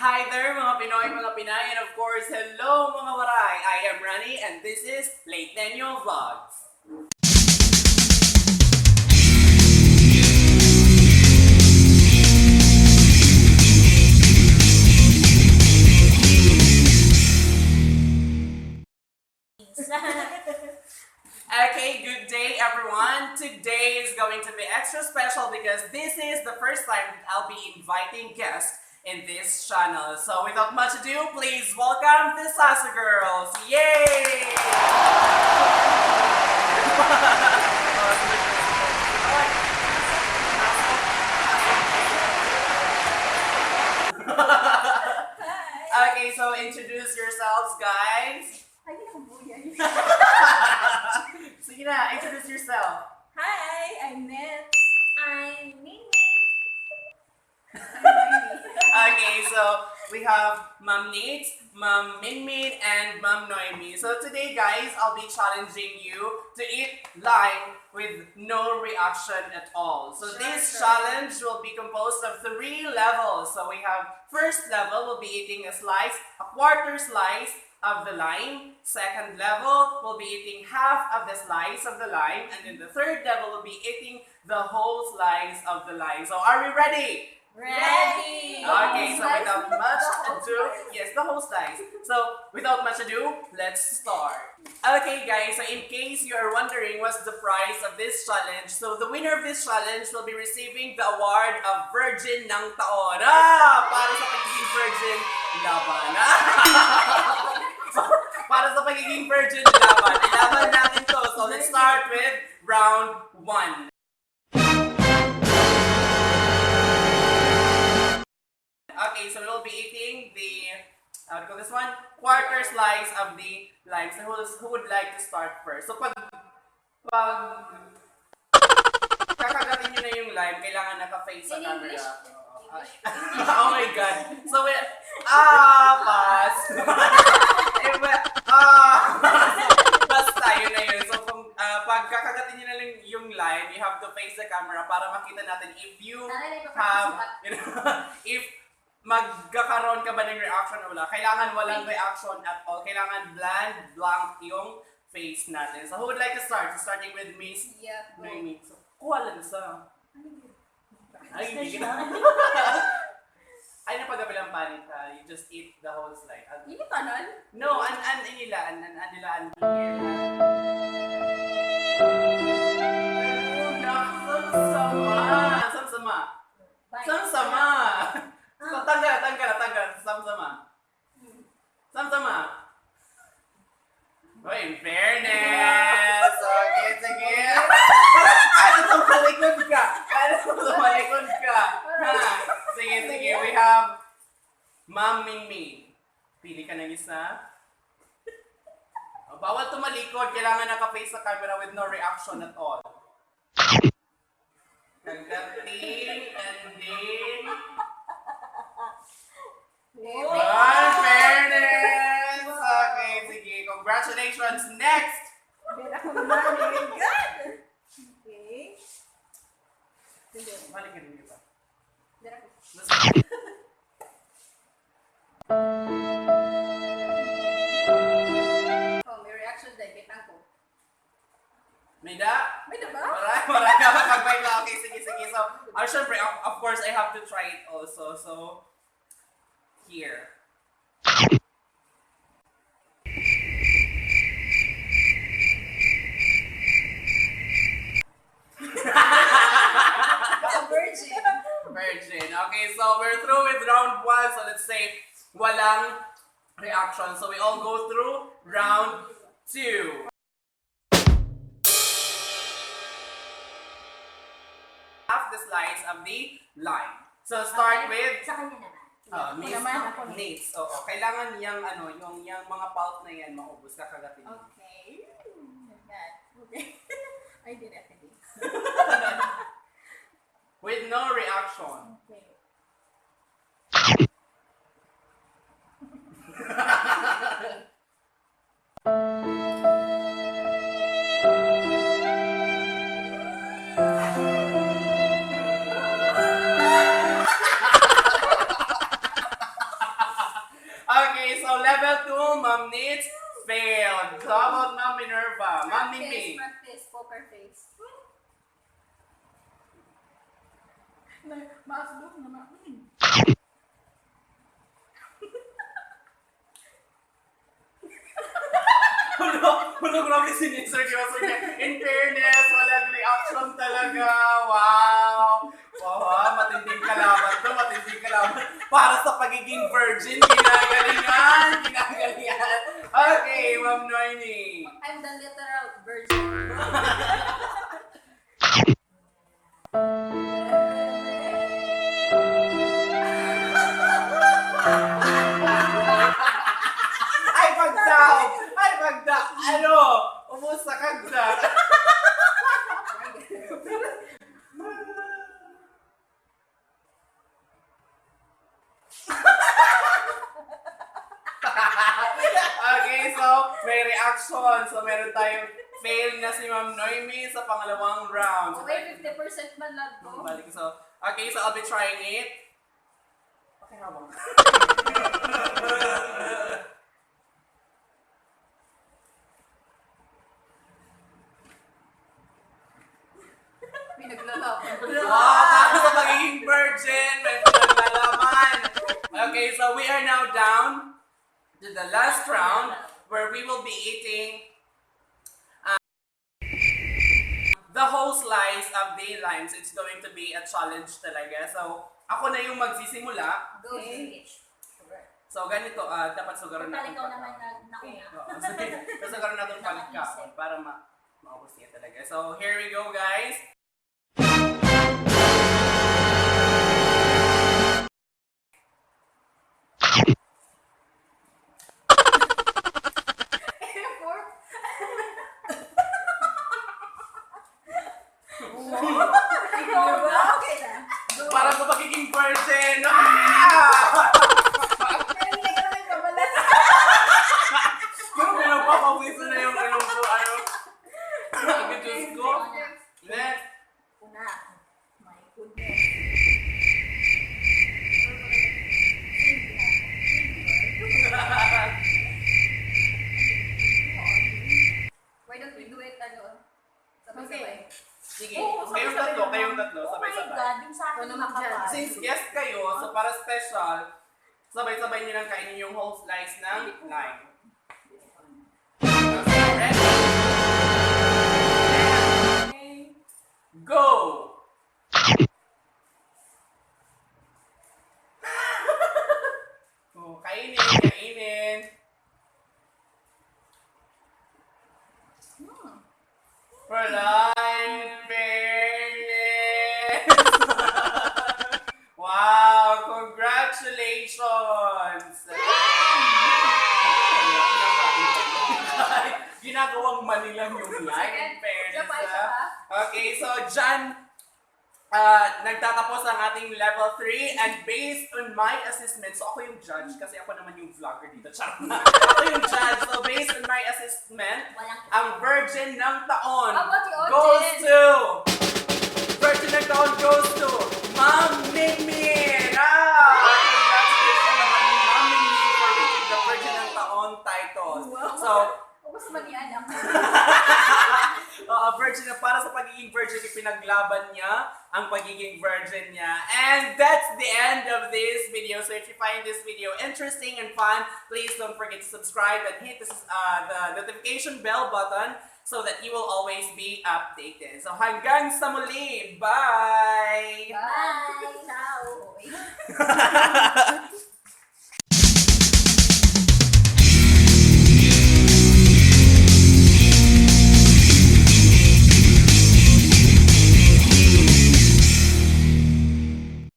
Hi there mga Pinoy, mga Pinay, and of course, hello mga Waray! I am Rani and this is LEYTEñO Vlogs. Okay, good day everyone. Today is going to be extra special because this is the first time that I'll be inviting guests in this channel. So without much ado, please welcome the Sassy Girls. Yay! Okay, so introduce yourselves, guys. Sige na, introduce yourself. Hi, I'm Net. I'm Ming. Okay, so we have Ma'am Nate, Ma'am Minmin, and Ma'am Noemi. So today, guys, I'll be challenging you to eat lime with no reaction at all. So this challenge will be composed of 3 levels. So we have first level, we'll be eating a quarter slice of the lime. Second level, we'll be eating half of the slice of the lime. And then the third level, we'll be eating the whole slice of the lime. So are we ready? Ready! Okay, so without much ado, yes, the whole slice. So without much ado, let's start. Okay guys, so in case you are wondering what's the prize of this challenge, so the winner of this challenge will be receiving the award of Virgin ng Taon. Para sa pagiging virgin laban. So, para sa pagiging virgin laban. Ilaban natin to. So let's start with round 1. Okay, so we'll be eating the, how do you call this one? Quarter slice of the lime. So who would like to start first? So pag kakagatin nyo na yung lime, kailangan naka-face sa camera. Oh my God. So pass. Basta yun na yun. So kung pag kakagatin nyo na lang yung lime, you have to face the camera para makita natin if you have, if magkakaroon ka ba ng reaction o wala. Kailangan walang reaction at all. Kailangan blank yung face natin. So who would like to start? So, starting with Miss Noemi. So, kuha lang sa... Ay, hindi kita. Ay, napagabilang panit ha. You just eat the whole slice. Hindi pa nun? No, anilaan. Sama. So, tanggal. Sama. Oh, in fairness. Okay, sige. Ano tumalikod ka? Sige. We have Ma'am Mingming. Pili ka ng isa. Bawal tumalikod. Kailangan naka-face sa camera with no reaction at all. Kagating and then... fairness! Okay, sige. Congratulations! Next! Good! Okay. Balik ka rin dito. May reaction dahil kitang ko. May da? May da ba? Marami ako pag-bike lang. Okay, sige. So, syempre, of course, I have to try it also. So, here. Virgin. Okay, so we're through with round 1. So let's say walang reaction. So we all go through round 2. Half the slice of the lime. So start with Sa kanya naman. Nates. Oo. Kailangan yung mga pulp na yan maubos kakagatin. Okay. Okay. I did everything. With no reaction. Okay. Ming. Practice, poker face. Maasbok naman. Hulo, grabe sinisir ko. In fairness, walang reaction talaga. Wow. Wow, matinding kalaban to, matinding kalaban. Para sa pagiging virgin, ginagalingan. Okay, Ma'am Noemi. I'm the literal virgin. Ay, pagda! Ano? Umusta kagda? Okay, so may reaction. So meron tayong fail na si Ma'am Noemi sa pangalawang round. So, Okay, 50% man lang ko. balik. So, okay, so I'll be trying it. Okay, habang. Pinaglalaban. Wow, para sa pagiging virgin, may pinaglalaman. Okay, so we are now down to the last round where we will be eating the whole slice of the limes. It's going to be a challenge talaga. So, ako na yung magsisimula. Go English. So, ganito, dapat sugaran natin. Ikaw naman nauna. Oo, sige. So, sugaran natin palikapon para maubos niya talaga. So, here we go, guys. Para sa pagiging virgin. Yung pinagpapawiso na yung ilong ko, ano. Ang Diyos ko. Next. Una. My goodness. Why don't we do it, sabay-sabay? Sige, kayong tatlo, sabay-sabay. Yung sa akin nakapal. Since guest kayo, so para special, sabay-sabay nyo lang kainin yung whole slice ng lime. Okay, ready? Go! Oh, kainin. For lime fairness! Wow, congratulations! Ginagawang mali lang yung lime fairness. Okay, so dyan, nagtatapos ang ating level 3 and based on my assessment, so ako yung judge kasi ako naman yung vlogger dito. Charot na. Ako yung judge. So based on my assessment, ang virgin ng taon goes to Ma'am Mingmin! Congratulations naman Ma'am Mingmin for winning the virgin ng taon title. So, Mas manianak. virgin na para sa pagiging virgin, ipinaglaban niya ang pagiging virgin niya. And that's the end of this video. So if you find this video interesting and fun, please don't forget to subscribe and hit the notification bell button so that you will always be updated. So hanggang sa muli! Bye! Bye! Ciao!